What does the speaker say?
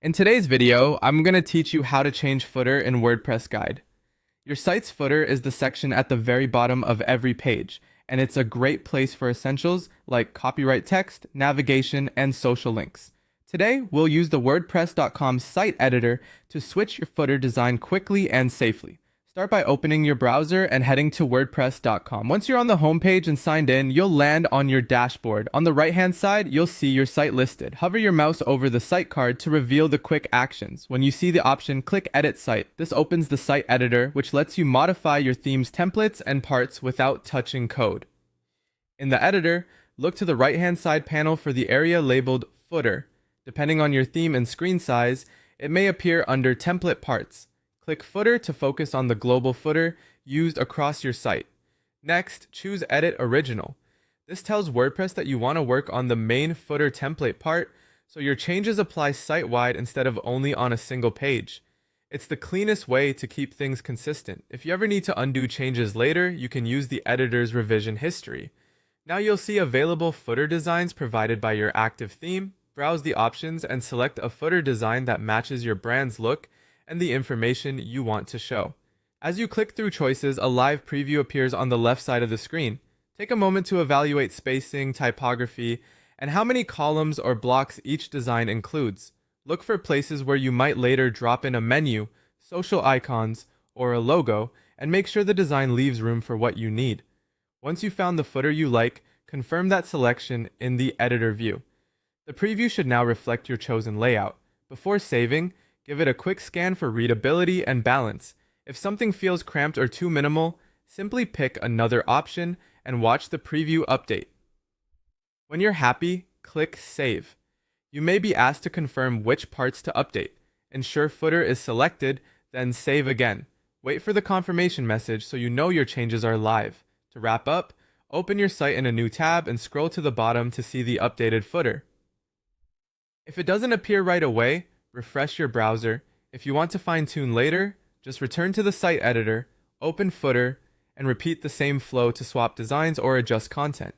In today's video, I'm going to teach you how to change footer in WordPress guide. Your site's footer is the section at the very bottom of every page, and it's a great place for essentials like copyright text, navigation, and social links. Today, we'll use the WordPress.com site editor to switch your footer design quickly and safely. Start by opening your browser and heading to WordPress.com. Once you're on the homepage and signed in, you'll land on your dashboard. On the right-hand side, you'll see your site listed. Hover your mouse over the site card to reveal the quick actions. When you see the option, click Edit Site. This opens the site editor, which lets you modify your theme's templates and parts without touching code. In the editor, look to the right-hand side panel for the area labeled Footer. Depending on your theme and screen size, it may appear under Template Parts. Click Footer to focus on the global footer used across your site. Next, choose Edit Original. This tells WordPress that you want to work on the main footer template part, so your changes apply site-wide instead of only on a single page. It's the cleanest way to keep things consistent. If you ever need to undo changes later, you can use the editor's revision history. Now you'll see available footer designs provided by your active theme. Browse the options and select a footer design that matches your brand's look and the information you want to show. As you click through choices, a live preview appears on the left side of the screen. Take a moment to evaluate spacing, typography, and how many columns or blocks each design includes. Look for places where you might later drop in a menu, social icons, or a logo, and make sure the design leaves room for what you need. Once you've found the footer you like, confirm that selection in the editor view. The preview should now reflect your chosen layout. Before saving, give it a quick scan for readability and balance. If something feels cramped or too minimal, simply pick another option and watch the preview update. When you're happy, click Save. You may be asked to confirm which parts to update. Ensure footer is selected, then save again. Wait for the confirmation message so you know your changes are live. To wrap up, open your site in a new tab and scroll to the bottom to see the updated footer. If it doesn't appear right away, refresh your browser. If you want to fine-tune later, just return to the site editor, open footer, and repeat the same flow to swap designs or adjust content.